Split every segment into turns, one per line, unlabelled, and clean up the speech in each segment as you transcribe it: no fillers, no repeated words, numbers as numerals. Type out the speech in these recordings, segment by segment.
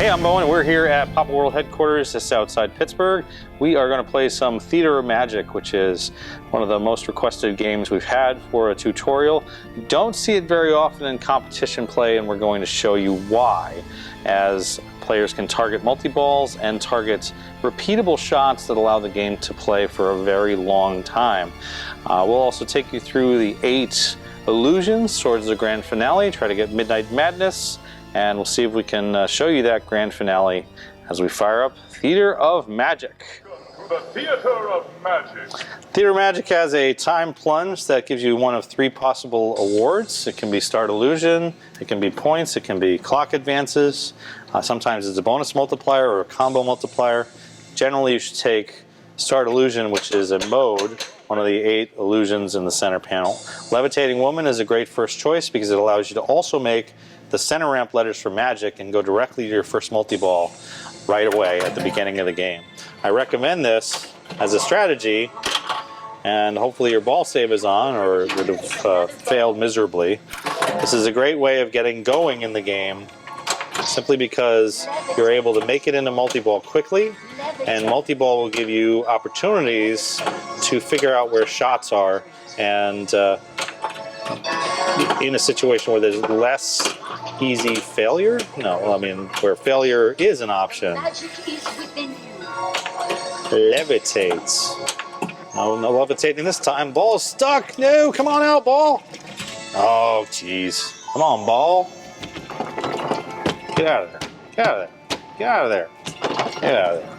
Hey, I'm Bowen. We're here at Pop World headquarters just outside Pittsburgh. We are going to play some Theater of Magic, which is one of the most requested games we've had for a tutorial. You don't see it very often in competition play, and we're going to show you why, as players can target multi-balls and target repeatable shots that allow the game to play for a very long time. We'll also take you through the 8 illusions towards the grand finale, try to get Midnight Madness, and we'll see if we can show you that grand finale as we fire up Theater of Magic.
The Theater of Magic.
Theater of Magic has a time plunge that gives you one of 3 possible awards. It can be Start Illusion, it can be points, it can be clock advances. Sometimes it's a bonus multiplier or a combo multiplier. Generally, you should take Start Illusion, which is a mode, one of the 8 illusions in the center panel. Levitating Woman is a great first choice because it allows you to also make the center ramp letters for Magic and go directly to your first multi-ball right away at the beginning of the game. I recommend this as a strategy, and hopefully your ball save is on, or it would have failed miserably. This is a great way of getting going in the game, simply because you're able to make it into multi-ball quickly, and multi-ball will give you opportunities to figure out where shots are, and in a situation where there's less easy failure? No, I mean, where failure is an option. Levitates. No levitating this time. Ball's stuck. No, come on out, ball. Oh, jeez. Come on, ball. Get out of there. Get out of there. Get out of there. Get out of there.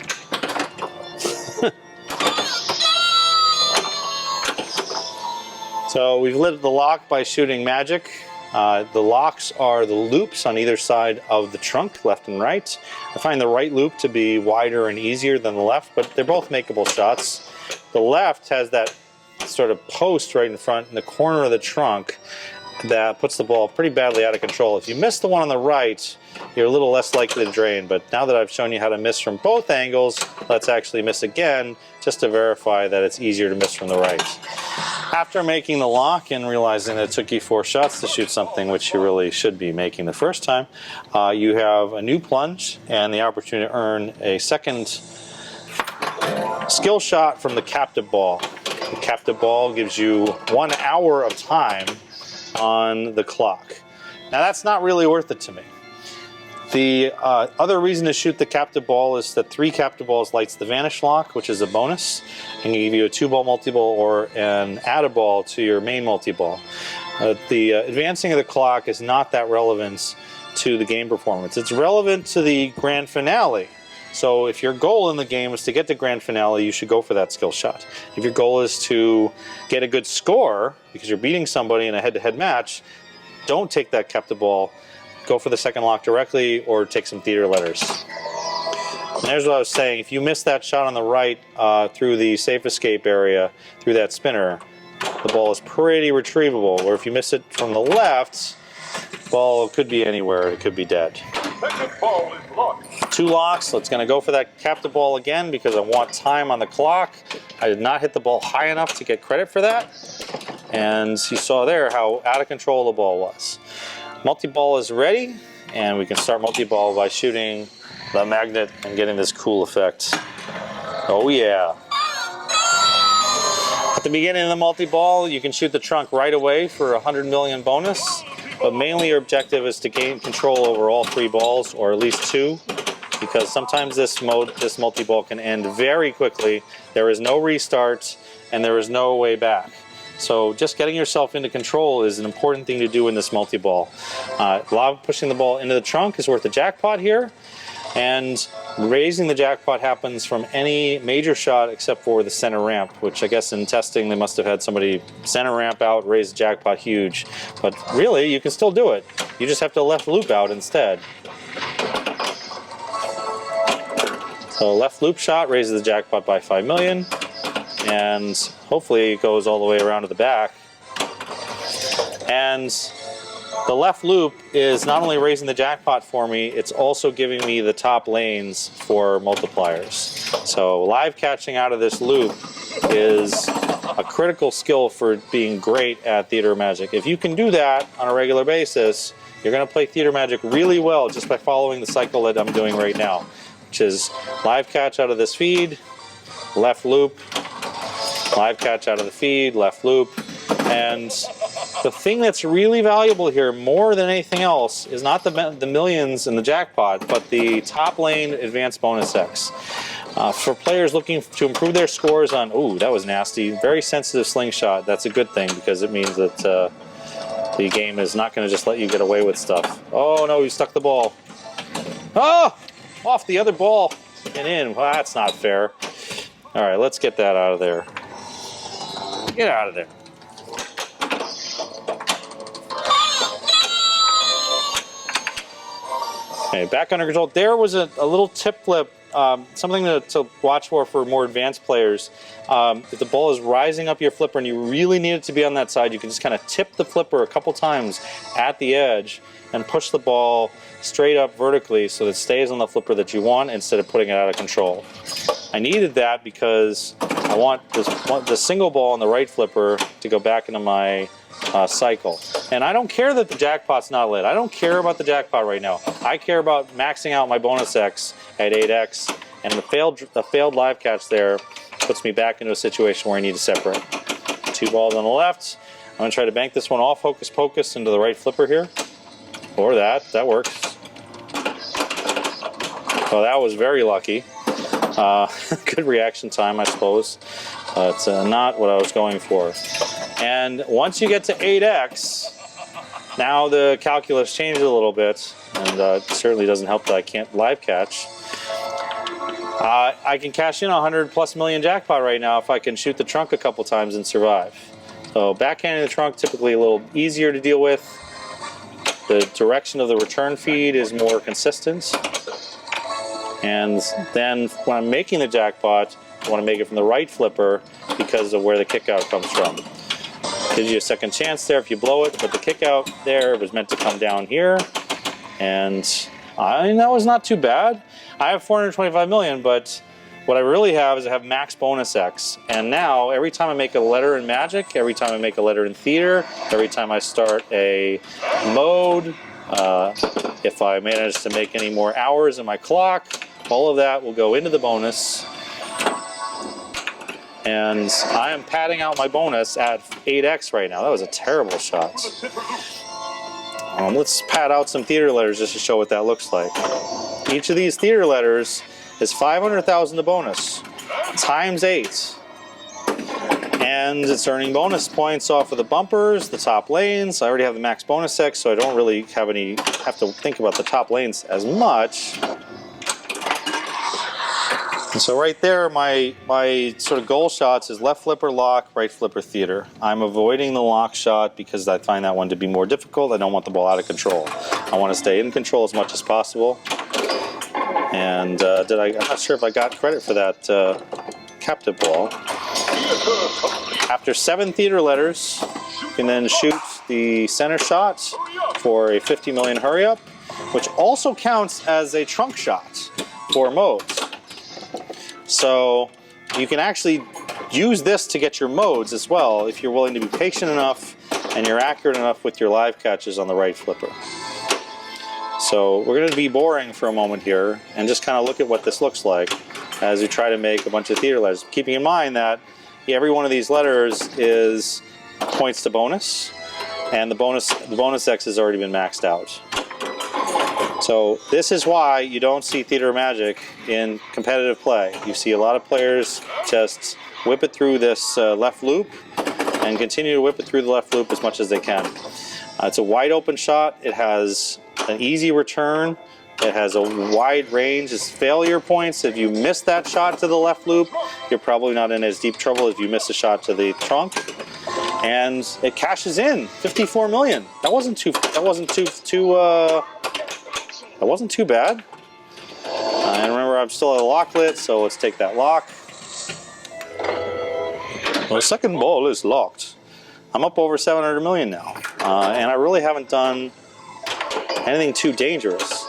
So we've lit the lock by shooting magic. The locks are the loops on either side of the trunk, left and right. I find the right loop to be wider and easier than the left, but they're both makeable shots. The left has that sort of post right in front in the corner of the trunk that puts the ball pretty badly out of control. If you miss the one on the right, you're a little less likely to drain, but now that I've shown you how to miss from both angles, let's actually miss again just to verify that it's easier to miss from the right. After making the lock and realizing that it took you 4 shots to shoot something which you really should be making the first time, you have a new plunge and the opportunity to earn a second skill shot from the captive ball. The captive ball gives you 1 hour of time on the clock. Now that's not really worth it to me. The other reason to shoot the captive ball is that 3 captive balls lights the Vanish lock, which is a bonus, and give you a 2-ball multi-ball or an add-a-ball to your main multi-ball. The advancing of the clock is not that relevant to the game performance. It's relevant to the grand finale. So if your goal in the game is to get to grand finale, you should go for that skill shot. If your goal is to get a good score, because you're beating somebody in a head-to-head match, don't take that captive ball. Go for the second lock directly, or take some theater letters. And there's what I was saying. If you miss that shot on the right through the safe escape area, through that spinner, the ball is pretty retrievable. Or if you miss it from the left, the ball could be anywhere. It could be dead.
Second ball is locked.
2 locks. Let's going to go for that captive ball again because I want time on the clock. I did not hit the ball high enough to get credit for that. And you saw there how out of control the ball was. Multi-ball is ready, and we can start multi-ball by shooting the magnet and getting this cool effect. Oh yeah. At the beginning of the multi-ball, you can shoot the trunk right away for 100 million bonus, but mainly your objective is to gain control over all 3 balls, or at least 2, because sometimes this multi-ball can end very quickly. There is no restart, and there is no way back. So just getting yourself into control is an important thing to do in this multi-ball. Pushing the ball into the trunk is worth the jackpot here, and raising the jackpot happens from any major shot except for the center ramp, which I guess in testing they must have had somebody center ramp out, raise the jackpot huge. But really, you can still do it. You just have to left loop out instead. So left loop shot raises the jackpot by 5 million. And hopefully it goes all the way around to the back. And the left loop is not only raising the jackpot for me, it's also giving me the top lanes for multipliers. So live catching out of this loop is a critical skill for being great at Theater of Magic. If you can do that on a regular basis, you're going to play Theater Magic really well just by following the cycle that I'm doing right now, which is live catch out of this feed, left loop, live catch out of the feed, left loop. And the thing that's really valuable here, more than anything else, is not the millions in the jackpot, but the top lane advanced bonus X. For players looking to improve their scores on, ooh, that was nasty, very sensitive slingshot, that's a good thing because it means that the game is not going to just let you get away with stuff. Oh no, you stuck the ball. Oh! Off the other ball and in. Well, that's not fair. All right, let's get that out of there. Get out of there. Okay, back under control. There was a little tip flip, something to watch for more advanced players. If the ball is rising up your flipper and you really need it to be on that side, you can just kind of tip the flipper a couple times at the edge and push the ball straight up vertically so that it stays on the flipper that you want instead of putting it out of control. I needed that because I want the single ball on the right flipper to go back into my cycle. And I don't care that the jackpot's not lit. I don't care about the jackpot right now. I care about maxing out my bonus X at 8X, and the failed live catch there puts me back into a situation where I need to separate. 2 balls on the left. I'm going to try to bank this one off hocus pocus into the right flipper here. Or that works. Well, that was very lucky. Good reaction time, I suppose. But not what I was going for. And once you get to 8X, now the calculus changes a little bit. And it certainly doesn't help that I can't live catch. I can cash in a 100+ million jackpot right now if I can shoot the trunk a couple times and survive. So backhanding the trunk, typically a little easier to deal with. The direction of the return feed is more consistent. And then when I'm making the jackpot, I want to make it from the right flipper because of where the kick out comes from. Gives you a second chance there if you blow it, but the kick out there was meant to come down here. And that was not too bad. I have 425 million, but what I really have is I have max bonus X. And now every time I make a letter in Magic, every time I make a letter in Theater, every time I start a mode, if I manage to make any more hours in my clock, all of that will go into the bonus. And I am padding out my bonus at 8X right now. That was a terrible shot. Let's pad out some Theater letters just to show what that looks like. Each of these Theater letters is 500,000 to bonus, times 8. And it's earning bonus points off of the bumpers, the top lanes. I already have the max bonus X, so I don't really have to think about the top lanes as much. And so right there, my sort of goal shots is left flipper lock, right flipper Theater. I'm avoiding the lock shot because I find that one to be more difficult. I don't want the ball out of control. I want to stay in control as much as possible. And I'm not sure if I got credit for that captive ball. After 7 Theater letters, you can then shoot the center shot for a 50 million hurry up, which also counts as a trunk shot for modes. So you can actually use this to get your modes as well if you're willing to be patient enough and you're accurate enough with your live catches on the right flipper. So we're going to be boring for a moment here and just kind of look at what this looks like as we try to make a bunch of Theater letters. Keeping in mind that every one of these letters is points to bonus, and the bonus X has already been maxed out. So this is why you don't see Theater Magic in competitive play. You see a lot of players just whip it through this left loop and continue to whip it through the left loop as much as they can. It's a wide open shot. It has an easy return. It has a wide range. It's failure points. If you miss that shot to the left loop, you're probably not in as deep trouble as if you miss a shot to the trunk. And it cashes in 54 million. That wasn't too bad. And remember, I'm still at a lock lit, so let's take that lock. Well, the second ball is locked. I'm up over 700 million now, and I really haven't done anything too dangerous.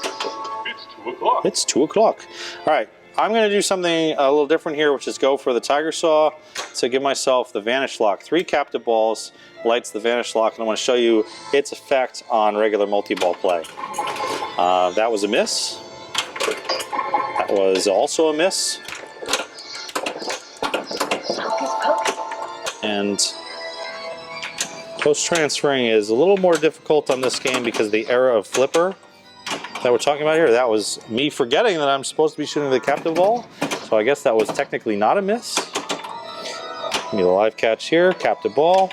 It's 2 o'clock.
It's 2 o'clock. All right, I'm going to do something a little different here, which is go for the Tiger Saw to give myself the Vanish lock. 3 captive balls lights the Vanish lock, and I want to show you its effect on regular multi-ball play. That was a miss. That was also a miss. And post-transferring is a little more difficult on this game because of the era of flipper that we're talking about here. That was me forgetting that I'm supposed to be shooting the captive ball. So I guess that was technically not a miss. Give me the live catch here, captive ball.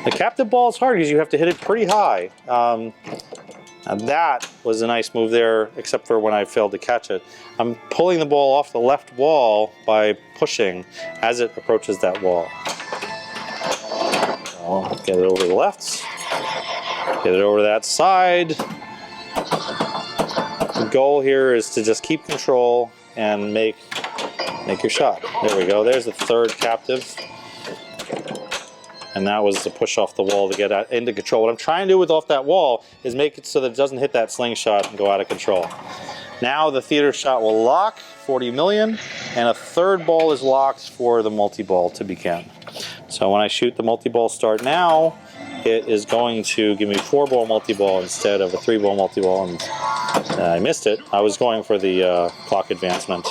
The captive ball is hard because you have to hit it pretty high. And that was a nice move there, except for when I failed to catch it. I'm pulling the ball off the left wall by pushing as it approaches that wall. So get it over to the left, get it over to that side. The goal here is to just keep control and make your shot. There we go. There's the 3rd captive. And that was the push off the wall to get into control. What I'm trying to do with off that wall is make it so that it doesn't hit that slingshot and go out of control. Now the theater shot will lock, 40 million, and a 3rd ball is locked for the multi-ball to begin. So when I shoot the multi-ball start now, it is going to give me 4-ball multi-ball instead of a 3-ball multi-ball, and I missed it. I was going for the clock advancement.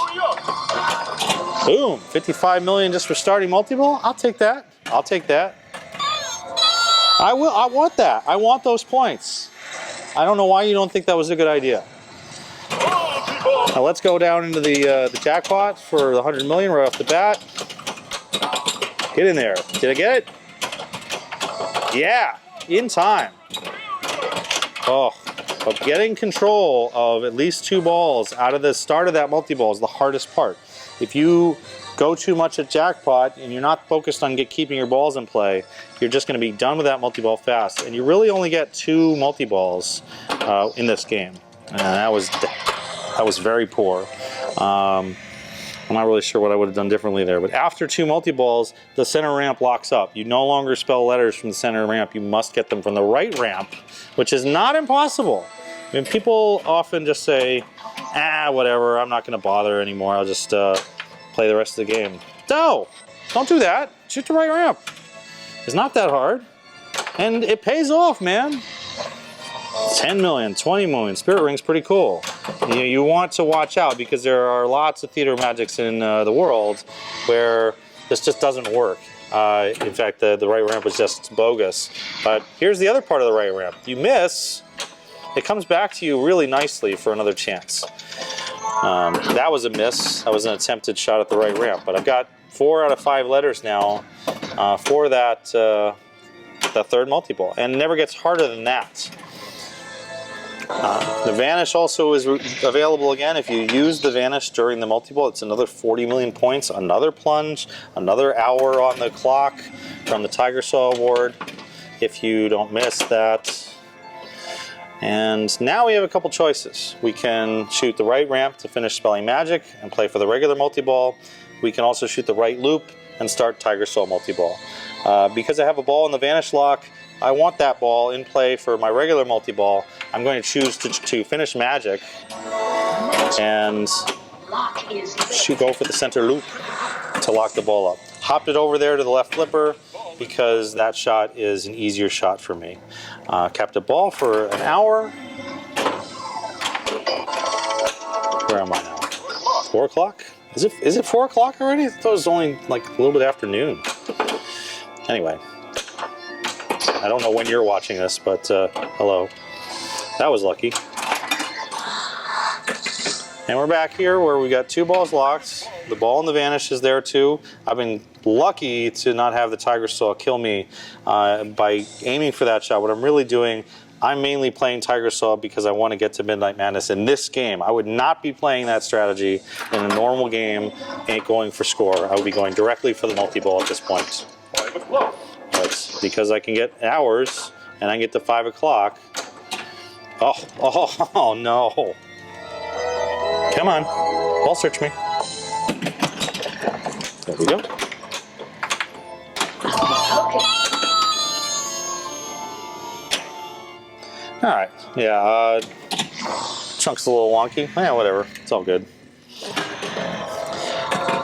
Boom, 55 million just for starting multi-ball. I'll take that. I'll take that. I want that. I want those points. I don't know why you don't think that was a good idea. Now let's go down into the jackpot for the 100 million right off the bat. Get in there. Did I get it? Yeah, in time. Oh, but getting control of at least 2 balls out of the start of that multi-ball is the hardest part. If you go too much at jackpot and you're not focused on keeping your balls in play, you're just going to be done with that multi-ball fast. And you really only get 2 multi-balls in this game. And that was very poor. I'm not really sure what I would have done differently there. But after 2 multi-balls, the center ramp locks up. You no longer spell letters from the center ramp. You must get them from the right ramp, which is not impossible. I mean, people often just say, whatever, I'm not going to bother anymore. I'll just play the rest of the game. No, don't do that. Shoot the right ramp. It's not that hard. And it pays off, man. 10 million, 20 million. Spirit Ring's pretty cool. You want to watch out because there are lots of theater magics in the world where this just doesn't work. In fact, the right ramp was just bogus. But here's the other part of the right ramp. You miss, it comes back to you really nicely for another chance. That was a miss. That was an attempted shot at the right ramp. But I've got 4 out of 5 letters now for that the 3rd multi-ball. And it never gets harder than that. The Vanish also is available again. If you use the Vanish during the multi-ball, it's another 40 million points, another plunge, another hour on the clock from the Tiger Saw Award, if you don't miss that. And now we have a couple choices. We can shoot the right ramp to finish spelling magic and play for the regular multi-ball. We can also shoot the right loop and start Tiger Saw multi-ball. Because I have a ball in the Vanish lock, I want that ball in play for my regular multi-ball. I'm going to choose to finish magic and go for the center loop to lock the ball up. Hopped it over there to the left flipper because that shot is an easier shot for me. Kept a ball for an hour. Where am I now? 4 o'clock? Is it 4 o'clock already? I thought it was only like a little bit afternoon. Anyway. I don't know when you're watching this, but hello. That was lucky. And we're back here where we got 2 balls locked. The ball in the Vanish is there too. I've been lucky to not have the Tiger Saw kill me by aiming for that shot. What I'm really doing, I'm mainly playing Tiger Saw because I want to get to Midnight Madness in this game. I would not be playing that strategy in a normal game and going for score. I would be going directly for the multi-ball at this point.
5 o'clock.
But because I can get hours and I can get to 5 o'clock. Oh no. Come on, ball search me. There we go. All right, yeah, chunk's a little wonky. Yeah, whatever, it's all good.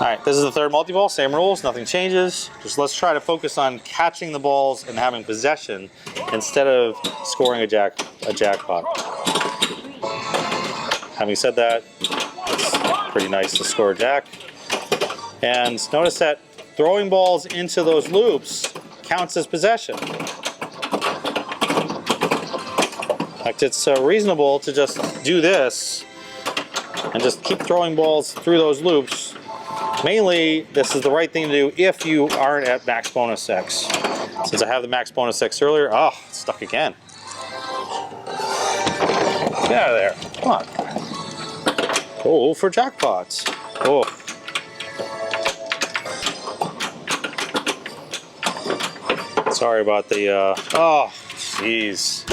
right, this is the third multi-ball, same rules, nothing changes. Just let's try to focus on catching the balls and having possession instead of scoring a jackpot. Having said that, it's pretty nice to score a jack. And notice that throwing balls into those loops counts as possession. In fact, it's reasonable to just do this and just keep throwing balls through those loops. Mainly, this is the right thing to do if you aren't at max bonus X. Since I have the max bonus X earlier, oh, it's stuck again. Get out of there, come on. Oh, for jackpots. Oh. Sorry about the, oh, jeez.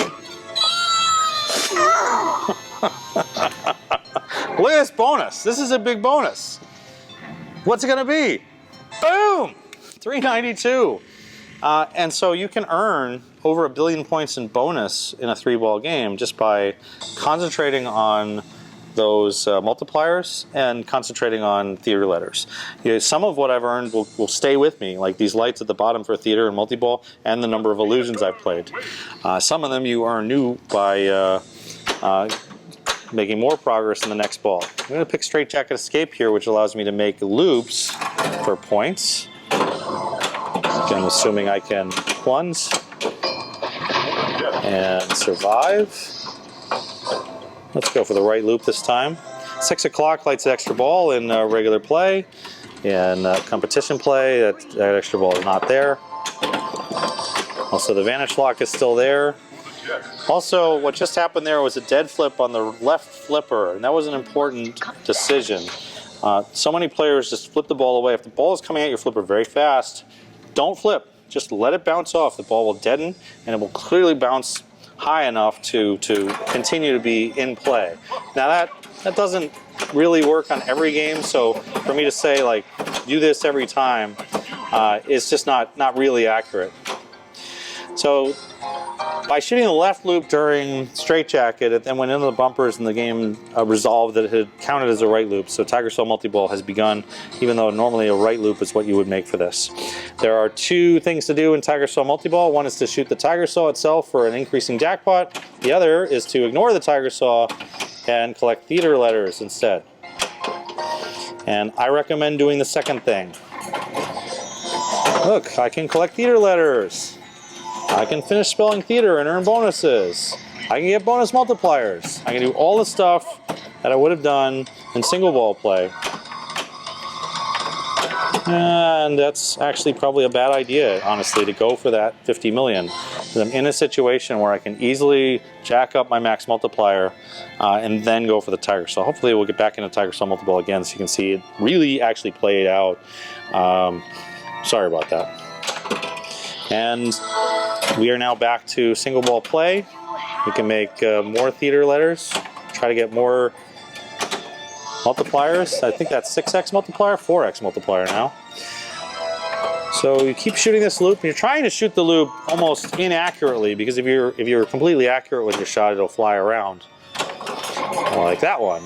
Look at this bonus. This is a big bonus. What's it gonna be? Boom! 392. And so you can earn over 1 billion points in bonus in a 3-ball game just by concentrating on those multipliers and concentrating on theater letters. You know, some of what I've earned will stay with me, like these lights at the bottom for theater and multi-ball, and the number of illusions I've played. Some of them you earn new by making more progress in the next ball. I'm going to pick Straight Jacket Escape here, which allows me to make loops for points. Again, assuming I can plunge and survive. Let's go for the right loop this time. 6 o'clock lights the extra ball in regular play. In competition play, that extra ball is not there. Also, the Vanish lock is still there. Also, what just happened there was a dead flip on the left flipper, and that was an important decision. So many players just flip the ball away. If the ball is coming at your flipper very fast, don't flip. Just let it bounce off. The ball will deaden, and it will clearly bounce high enough to continue to be in play. Now that doesn't really work on every game, so for me to say like do this every time is just not really accurate. So by shooting the left loop during Straight Jacket, it then went into the bumpers and the game resolved that it had counted as a right loop. So Tiger Soul Multi-Ball has begun, even though normally a right loop is what you would make for this. There are 2 things to do in Tiger Soul Multi-Ball. One is to shoot the Tiger Saw itself for an increasing jackpot. The other is to ignore the Tiger Saw and collect theater letters instead. And I recommend doing the second thing. Look, I can collect theater letters. I can finish spelling theater and earn bonuses. I can get bonus multipliers. I can do all the stuff that I would have done in single ball play. And that's actually probably a bad idea, honestly, to go for that 50 million. Because I'm in a situation where I can easily jack up my max multiplier and then go for the Tiger Saw. Hopefully we'll get back into Tiger Saw Multi-Ball again so you can see it really actually played out. Sorry about that. And we are now back to single ball play. We can make more theater letters, try to get more multipliers. I think that's 6x multiplier, 4x multiplier now. So you keep shooting this loop, and you're trying to shoot the loop almost inaccurately, because if you're completely accurate with your shot, it'll fly around like that one.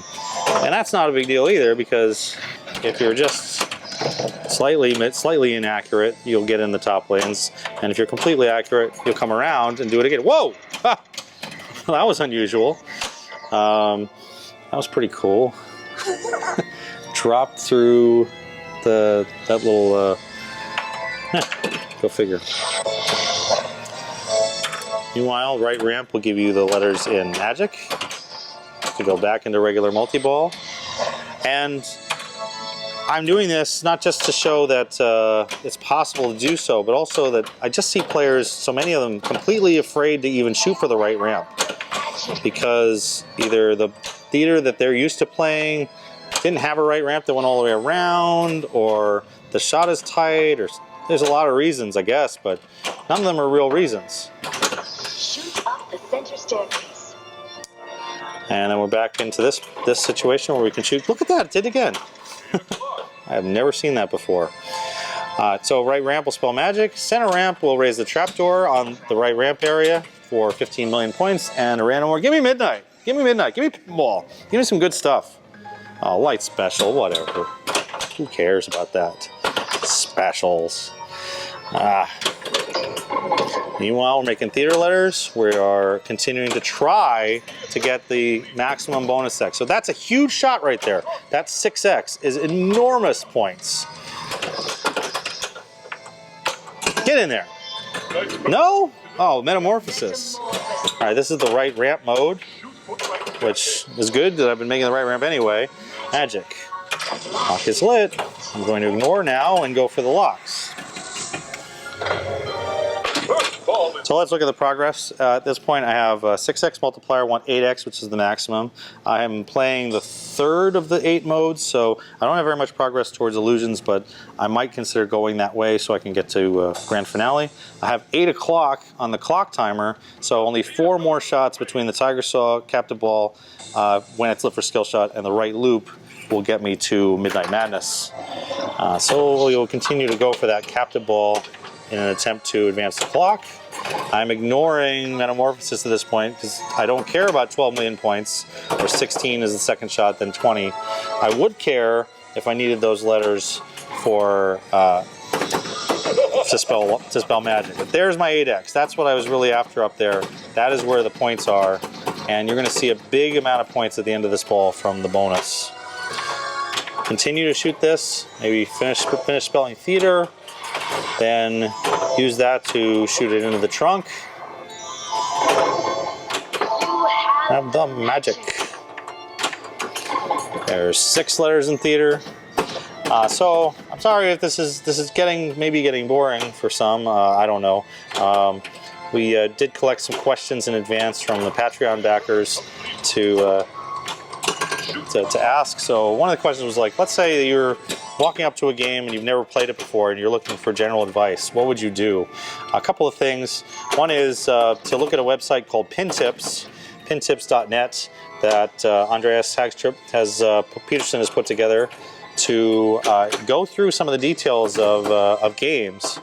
And that's not a big deal either, because if you're just slightly inaccurate, you'll get in the top lanes, and if you're completely accurate, you'll come around and do it again. Whoa! Ha! That was unusual. That was pretty cool. Dropped through that little. Go figure. Meanwhile, right ramp will give you the letters in Magic to go back into regular multi-ball, and I'm doing this not just to show that it's possible to do so, but also that I just see players, so many of them, completely afraid to even shoot for the right ramp, because either the theater that they're used to playing didn't have a right ramp that went all the way around, or the shot is tight, or there's a lot of reasons, I guess, but none of them are real reasons.
Shoot up the center staircase.
And then we're back into this situation where we can shoot. Look at that, it did it again. I have never seen that before. So right ramp will spell Magic. Center ramp will raise the trapdoor on the right ramp area for 15 million points, and a random more. Give me Midnight. Give me Midnight. Give me Pinball. Give me some good stuff. Oh, light special, whatever. Who cares about that? Specials. Meanwhile, we're making theater letters. We are continuing to try to get the maximum bonus X. So that's a huge shot right there. That 6X is enormous points. Get in there. No? Oh, metamorphosis. All right, this is the right ramp mode, which is good that I've been making the right ramp anyway. Magic. Lock is lit. I'm going to ignore now and go for the locks. So let's look at the progress. At this point, I have a 6X multiplier, 8X, which is the maximum. I am playing the third of the 8 modes, so I don't have very much progress towards illusions, but I might consider going that way so I can get to grand finale. I have 8 o'clock on the clock timer, so only 4 more shots between the tiger saw, captive ball, when it's lit for skill shot, and the right loop will get me to Midnight Madness. So you'll continue to go for that captive ball in an attempt to advance the clock. I'm ignoring metamorphosis at this point because I don't care about 12 million points, or 16 is the second shot, then 20. I would care if I needed those letters for to spell magic. But there's my 8X. That's what I was really after up there. That is where the points are, and you're going to see a big amount of points at the end of this ball from the bonus. Continue to shoot this. Maybe finish spelling theater. Then use that to shoot it into the trunk. Have the magic. There's 6 letters in theater. So I'm sorry if this is maybe getting boring for some. I don't know. We did collect some questions in advance from the Patreon backers to ask. So one of the questions was like, let's say you're walking up to a game and you've never played it before and you're looking for general advice. What would you do? A couple of things. One is to look at a website called Pintips, pintips.net, that Andreas Peterson has put together to go through some of the details of games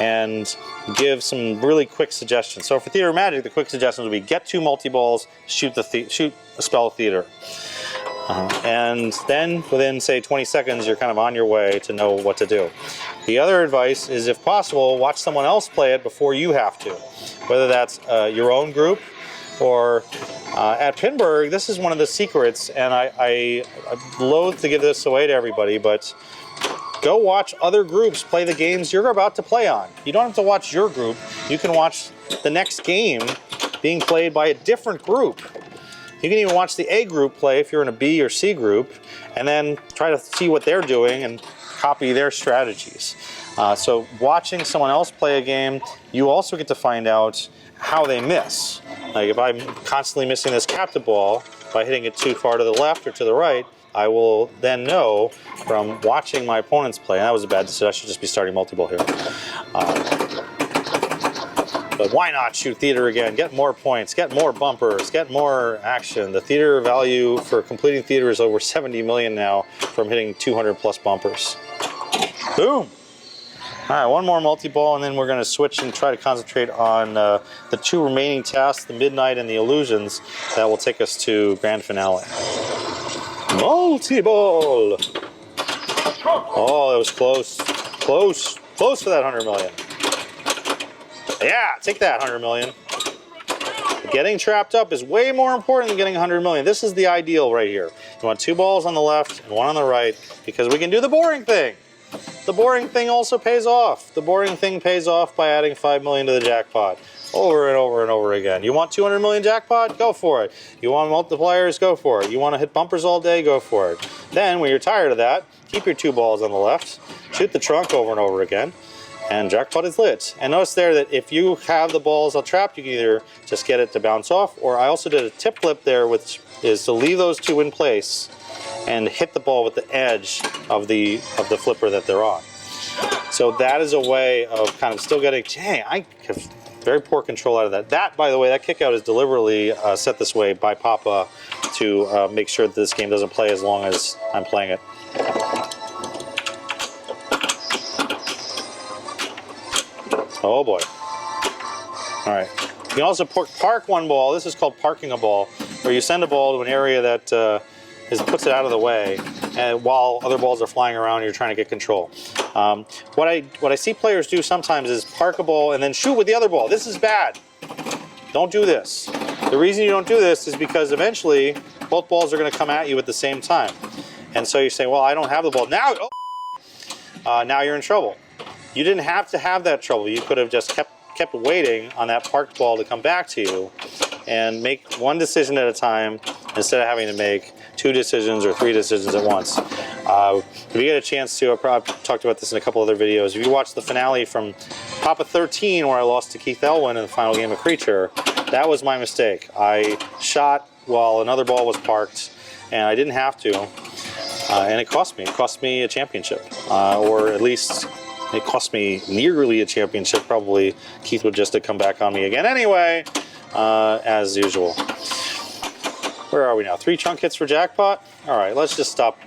and give some really quick suggestions. So for Theater of Magic, the quick suggestions would be get 2 multi-balls, shoot a spell theater. And then within, say, 20 seconds, you're kind of on your way to know what to do. The other advice is, if possible, watch someone else play it before you have to. Whether that's your own group or at Pinburg, this is one of the secrets, and I'm loath to give this away to everybody, but go watch other groups play the games you're about to play on. You don't have to watch your group. You can watch the next game being played by a different group. You can even watch the A group play if you're in a B or C group, and then try to see what they're doing and copy their strategies. So watching someone else play a game, you also get to find out how they miss. Like if I'm constantly missing this captive ball by hitting it too far to the left or to the right, I will then know from watching my opponents play, and that was a bad decision. I should just be starting multi-ball here. But why not shoot theater again? Get more points, get more bumpers, get more action. The theater value for completing theater is over 70 million now from hitting 200 plus bumpers. Boom! All right, one more multi-ball, and then we're going to switch and try to concentrate on the 2 remaining tasks, the Midnight and the Illusions, that will take us to grand finale. Multi-ball! Oh, that was close. Close for that 100 million. Yeah, take that 100 million. Getting trapped up is way more important than getting 100 million. This is the ideal right here. You want 2 balls on the left and 1 on the right because we can do the boring thing. The boring thing also pays off. The boring thing pays off by adding 5 million to the jackpot over and over and over again. You want 200 million jackpot? Go for it. You want multipliers? Go for it. You want to hit bumpers all day? Go for it. Then, when you're tired of that, keep your 2 balls on the left, shoot the trunk over and over again, and jackpot is lit. And notice there that if you have the balls all trapped, you can either just get it to bounce off, or I also did a tip flip there, which is to leave those 2 in place and hit the ball with the edge of the flipper that they're on. So that is a way of kind of still getting, dang, I have very poor control out of that. That, by the way, that kick out is deliberately set this way by Papa to make sure that this game doesn't play as long as I'm playing it. Oh boy. All right. You can also park 1 ball. This is called parking a ball, where you send a ball to an area that puts it out of the way, and while other balls are flying around, you're trying to get control. What I see players do sometimes is park a ball and then shoot with the other ball. This is bad. Don't do this. The reason you don't do this is because eventually both balls are going to come at you at the same time. And so you say, well, I don't have the ball. Now, now you're in trouble. You didn't have to have that trouble. You could have just kept waiting on that parked ball to come back to you and make one decision at a time instead of having to make 2 decisions or 3 decisions at once. If you get a chance to, I've probably talked about this in a couple other videos, if you watch the finale from Papa 13 where I lost to Keith Elwin in the final game of Creature, that was my mistake. I shot while another ball was parked and I didn't have to, and it cost me. It cost me a championship, or at least it cost me nearly a championship. Probably Keith would just have come back on me again anyway, as usual. Where are we now? 3 chunk hits for jackpot? All right, let's stop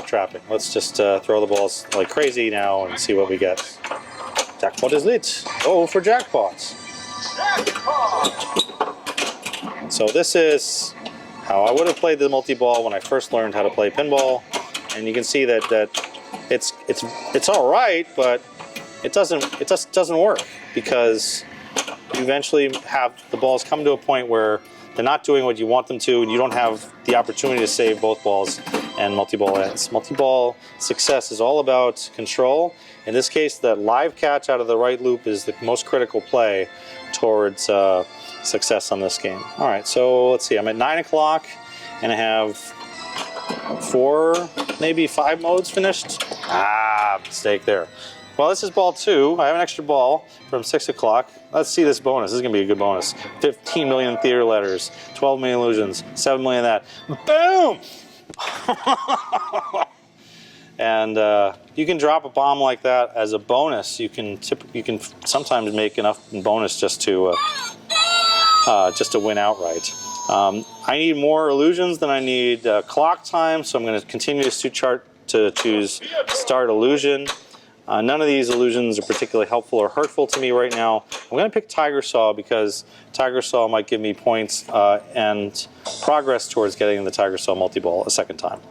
trapping. Let's just throw the balls like crazy now and see what we get. Jackpot is lit. Oh, for jackpots. So this is how I would have played the multi-ball when I first learned how to play pinball, and you can see that it's all right, but it just doesn't work because you eventually have the balls come to a point where they're not doing what you want them to, and you don't have the opportunity to save both balls, and multi-ball ends. Multi-ball success is all about control. In this case, that live catch out of the right loop is the most critical play towards success on this game. All right, so let's see. I'm at 9 o'clock, and I have 4, maybe 5 modes finished. Mistake there. Well, this is ball 2. I have an extra ball from 6 o'clock. Let's see this bonus. This is going to be a good bonus. 15 million theater letters, 12 million illusions, 7 million that. Boom! And you can drop a bomb like that as a bonus. You can sometimes make enough in bonus just to win outright. I need more illusions than I need clock time, so I'm going to continue to choose start illusion. None of these illusions are particularly helpful or hurtful to me right now. I'm going to pick Tiger Saw because Tiger Saw might give me points and progress towards getting the Tiger Saw multi-ball a second time.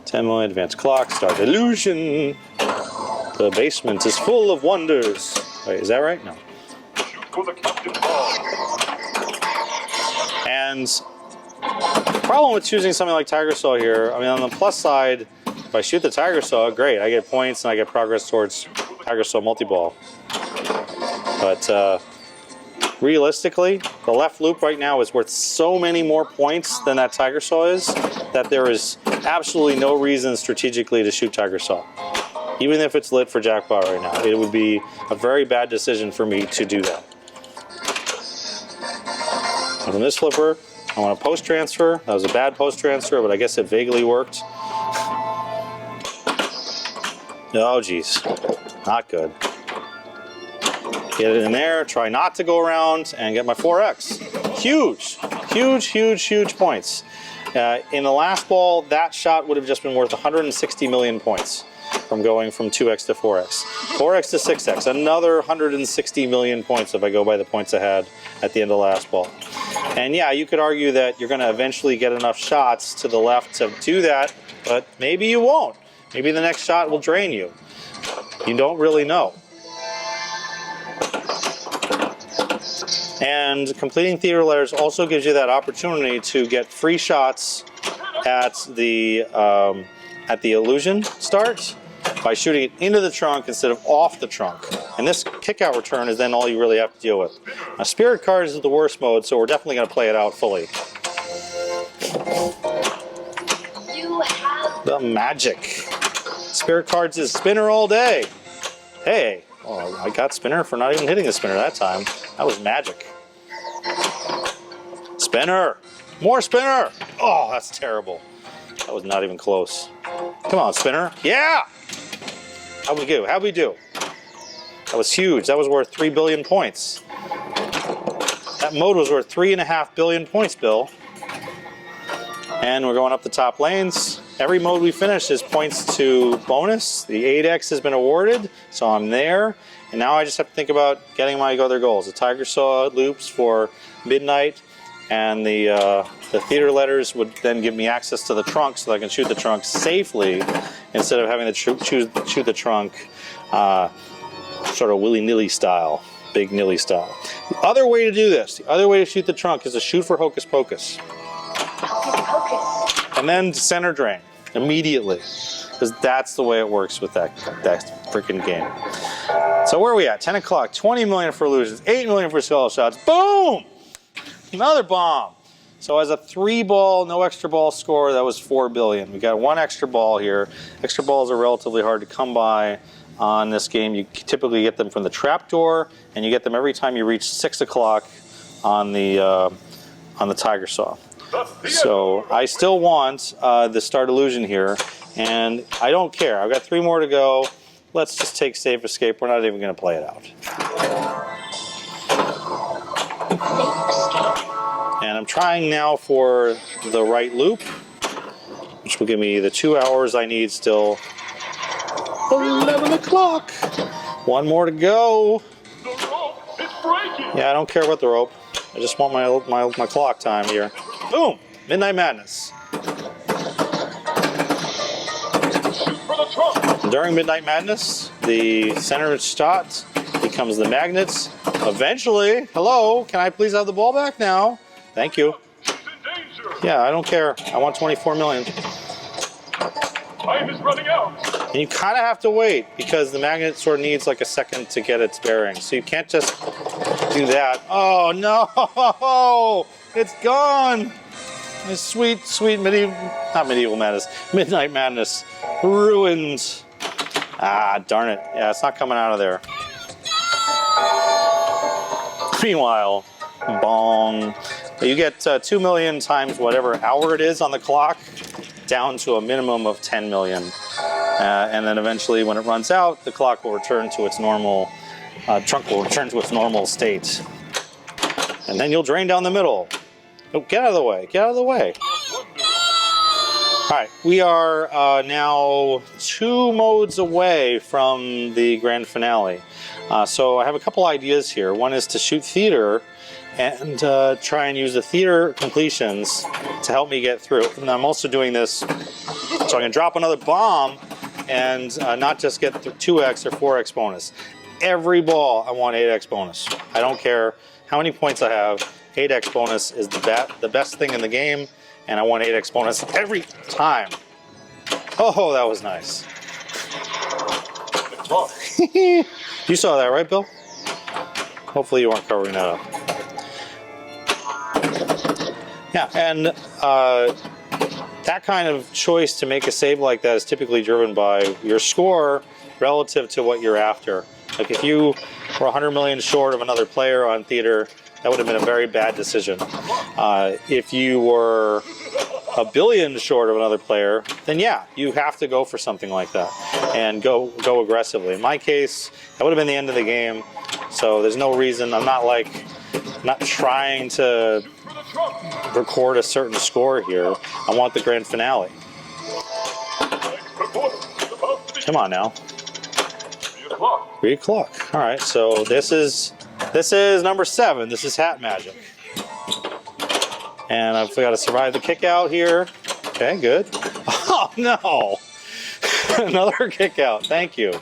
10 million, advanced clock, start illusion. The basement is full of wonders. Wait, is that right? No.
For the captain ball.
And the problem with choosing something like Tiger Saw here, I mean, on the plus side, if I shoot the Tiger Saw, great. I get points and I get progress towards Tiger Saw multi-ball. But realistically, the left loop right now is worth so many more points than that Tiger Saw is that there is absolutely no reason strategically to shoot Tiger Saw. Even if it's lit for jackpot right now, it would be a very bad decision for me to do that. And from this flipper, I want a post transfer. That was a bad post transfer, but I guess it vaguely worked. Oh, geez. Not good. Get it in there, try not to go around, and get my 4X. Huge, huge, huge, huge points. In the last ball, that shot would have just been worth 160 million points from going from 2X to 4X. 4X to 6X, another 160 million points if I go by the points I had at the end of the last ball. And yeah, you could argue that you're going to eventually get enough shots to the left to do that, but maybe you won't. Maybe the next shot will drain you. You don't really know. And completing theater letters also gives you that opportunity to get free shots at the illusion start by shooting it into the trunk instead of off the trunk. And this kick-out return is then all you really have to deal with. Now, Spirit Cards is the worst mode, so we're definitely going to play it out fully.
You have
The magic. Spirit Cards is spinner all day. Hey, oh, I got spinner for not even hitting the spinner that time. That was magic. Spinner! More spinner! Oh, that's terrible. That was not even close. Come on, spinner. Yeah! How'd we do? How'd we do? That was huge. That was worth 3 billion points. That mode was worth 3.5 billion points, Bill. And we're going up the top lanes. Every mode we finish is points to bonus. The 8X has been awarded, so I'm there. And now I just have to think about getting my other goals. The Tiger Saw loops for midnight and the theater letters would then give me access to the trunk so that I can shoot the trunk safely instead of having to shoot the trunk sort of willy-nilly style, big nilly style. The other way to do this, the other way to shoot the trunk is to shoot for Hocus Pocus.
Hocus Pocus.
And then center drain immediately, because that's the way it works with that freaking game. So where are we at? 10 o'clock, 20 million for illusions, 8 million for solo shots. Boom! Another bomb. So as a 3-ball, no extra ball score, that was 4 billion. We got 1 extra ball here. Extra balls are relatively hard to come by on this game. You typically get them from the trapdoor, and you get them every time you reach 6 o'clock on the Tiger Saw. So I still want the Start Illusion here, and I don't care. I've got 3 more to go. Let's just take Safe Escape. We're not even going to play it out. And I'm trying now for the right loop, which will give me the 2 hours I need still. 11 o'clock. 1 more to go.
The rope is breaking.
Yeah, I don't care about the rope. I just want my clock time here. Boom! Midnight Madness.
Shoot for the trunk.
During Midnight Madness, the center shot becomes the magnets. Eventually, hello, can I please have the ball back now? Thank you.
He's in danger.
Yeah, I don't care. I want 24 million.
Time is running out.
And you kind of have to wait because the magnet sort of needs like a second to get its bearings. So you can't just do that. Oh no! It's gone! This sweet, sweet Midnight Madness ruined. Ah, darn it. Yeah, it's not coming out of there. Meanwhile, bong. You get 2 million times whatever hour it is on the clock, down to a minimum of 10 million. And then eventually when it runs out, the clock will return to its normal, trunk will return to its normal state. And then you'll drain down the middle. Oh, get out of the way, get out of the way. All right, we are now 2 modes away from the grand finale. So I have a couple ideas here. One is to shoot theater and try and use the theater completions to help me get through. And I'm also doing this so I can drop another bomb and not just get 2x or 4x bonus. Every ball I want 8x bonus. I don't care how many points I have. 8x bonus is the best thing in the game, and I want 8x bonus every time. Oh, that was nice. You saw that, right, Bill? Hopefully you weren't covering that up. Yeah, and that kind of choice to make a save like that is typically driven by your score relative to what you're after. Like if you were 100 million short of another player on theater, that would have been a very bad decision. If you were 1 billion short of another player, then yeah, you have to go for something like that and go aggressively. In my case, that would have been the end of the game. So there's no reason. I'm not trying to record a certain score here. I want the grand finale. Come on now.
3 o'clock.
3 o'clock. All right, so this is number 7. This is Hat Magic. And I've got to survive the kick out here. Okay, good. Oh no! Another kick out. Thank you.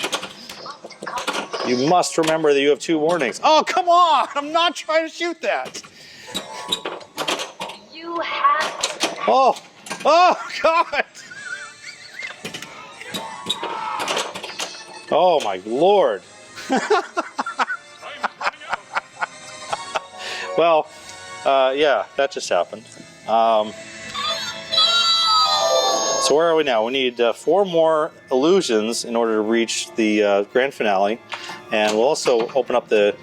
You must remember that you have 2 warnings. Oh, come on! I'm not trying to shoot that.
You have
Oh God! Oh my Lord! Well, yeah, that just happened. So where are we now? We need 4 more illusions in order to reach the grand finale, and we'll also open up the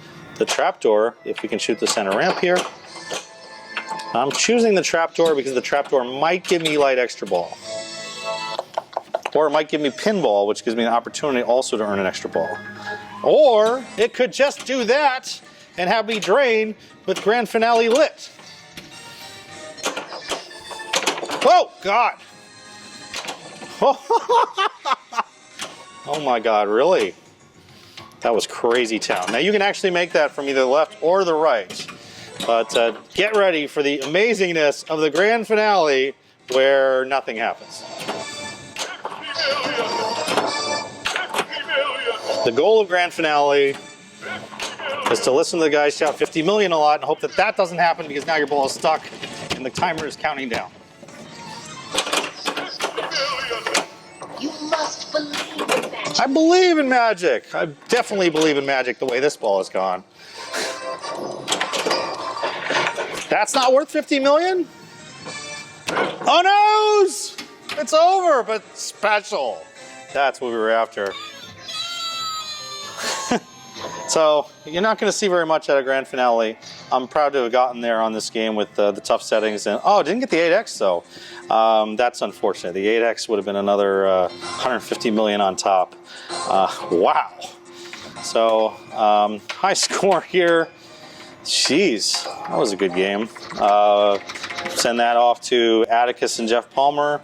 trapdoor if we can shoot the center ramp here. I'm choosing the trapdoor because the trapdoor might give me light extra ball. Or it might give me pinball, which gives me an opportunity also to earn an extra ball. Or it could just do that and have me drain with grand finale lit. Oh, God. Oh my God, really? That was crazy town. Now you can actually make that from either the left or the right. But get ready for the amazingness of the grand finale where nothing happens.
50 million.
The goal of grand finale is to listen to the guys shout 50 million a lot and hope that that doesn't happen because now your ball is stuck and the timer is counting down.
You must believe in magic.
I believe in magic. I definitely believe in magic the way this ball has gone. That's not worth 50 million? Oh no! It's over, but special. That's what we were after. So you're not going to see very much at a grand finale. I'm proud to have gotten there on this game with the tough settings. And oh, didn't get the 8X though. That's unfortunate. The 8X would have been another 150 million on top. Wow. So high score here. Jeez, that was a good game. Send that off to Atticus and Jeff Palmer.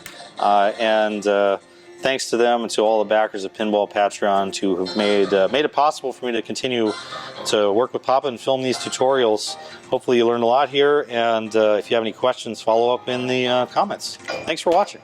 Thanks to them and to all the backers of Pinball Patreon to have made it possible for me to continue to work with Papa and film these tutorials. Hopefully you learned a lot here, and if you have any questions, follow up in the comments. Thanks for watching.